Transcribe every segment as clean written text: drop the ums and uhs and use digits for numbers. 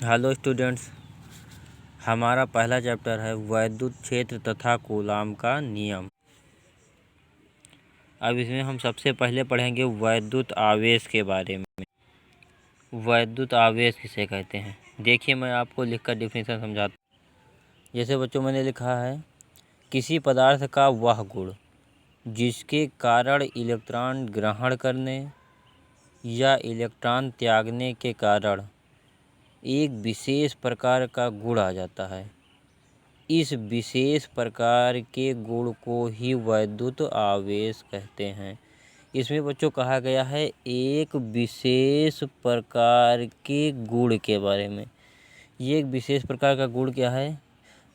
Hello students, हमारा पहला chapter है वैद्युत क्षेत्र तथा कूलाम का नियम। अब इसमें हम सबसे पहले पढ़ेंगे वैद्युत आवेश के बारे में। वैद्युत आवेश किसे कहते हैं, देखिए मैं आपको लिखकर डिफिनेशन समझाता हूँ। जैसे बच्चों मैंने लिखा है, किसी पदार्थ का वह गुण जिसके कारण इलेक्ट्रॉन ग्रहण करने या इलेक्ट्रॉन त्यागने के कारण एक विशेष प्रकार का गुण आ जाता है। इस विशेष प्रकार के गुण को ही वैद्युत आवेश कहते हैं। इसमें बच्चों कहा गया है एक विशेष प्रकार के गुण के बारे में। ये एक विशेष प्रकार का गुण क्या है,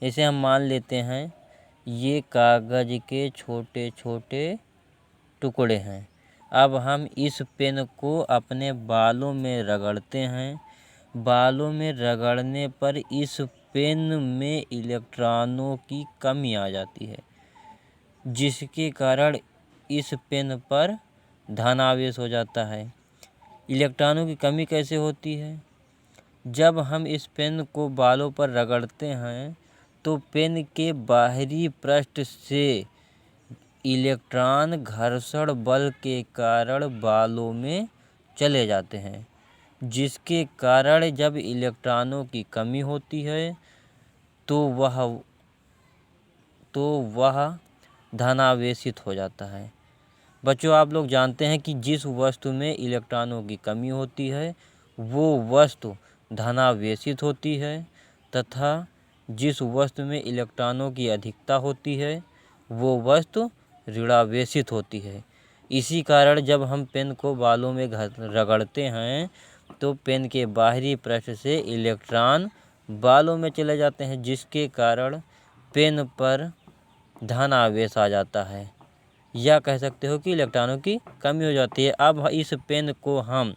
जैसे हम मान लेते हैं ये कागज़ के छोटे छोटे टुकड़े हैं। अब हम इस पेन को अपने बालों में रगड़ते हैं। बालों में रगड़ने पर इस पेन में इलेक्ट्रॉनों की कमी आ जाती है, जिसके कारण इस पेन पर धनावेश हो जाता है। इलेक्ट्रॉनों की कमी कैसे होती है, जब हम इस पेन को बालों पर रगड़ते हैं तो पेन के बाहरी पृष्ठ से इलेक्ट्रॉन घर्षण बल के कारण बालों में चले जाते हैं, जिसके कारण जब इलेक्ट्रॉनों की कमी होती है तो वह धनावेशित हो जाता है। बच्चों आप लोग जानते हैं कि जिस वस्तु में इलेक्ट्रॉनों की कमी होती है वो वस्तु धनावेशित होती है, तथा जिस वस्तु में इलेक्ट्रॉनों की अधिकता होती है वो वस्तु ऋणावेशित होती है। इसी कारण जब हम पेन को बालों में रगड़ते हैं तो पेन के बाहरी पृष्ठ से इलेक्ट्रॉन बालों में चले जाते हैं, जिसके कारण पेन पर धन आवेश आ जाता है, या कह सकते हो कि इलेक्ट्रॉनों की कमी हो जाती है। अब इस पेन को हम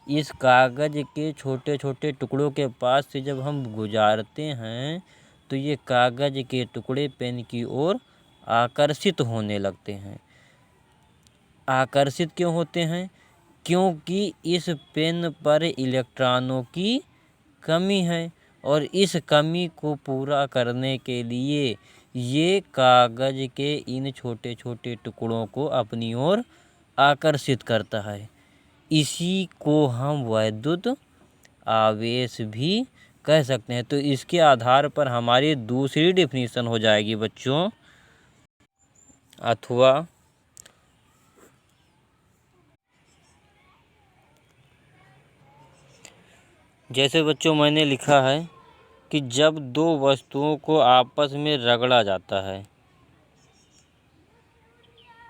इस कागज़ के छोटे छोटे टुकड़ों के पास से जब हम गुजारते हैं तो ये कागज़ के टुकड़े पेन की ओर आकर्षित होने लगते हैं। आकर्षित क्यों होते हैं, क्योंकि इस पेन पर इलेक्ट्रॉनों की कमी है और इस कमी को पूरा करने के लिए ये कागज़ के इन छोटे छोटे टुकड़ों को अपनी ओर आकर्षित करता है। इसी को हम वैद्युत आवेश भी कह सकते हैं। तो इसके आधार पर हमारी दूसरी डिफिनीशन हो जाएगी बच्चों, अथवा जैसे बच्चों मैंने लिखा है कि जब दो वस्तुओं को आपस में रगड़ा जाता है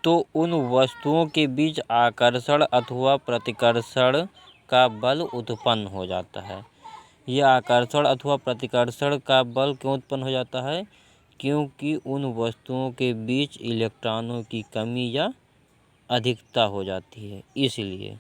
तो उन वस्तुओं के बीच आकर्षण अथवा प्रतिकर्षण का बल उत्पन्न हो जाता है। यह आकर्षण अथवा प्रतिकर्षण का बल क्यों उत्पन्न हो जाता है, क्योंकि उन वस्तुओं के बीच इलेक्ट्रॉनों की कमी या अधिकता हो जाती है, इसलिए।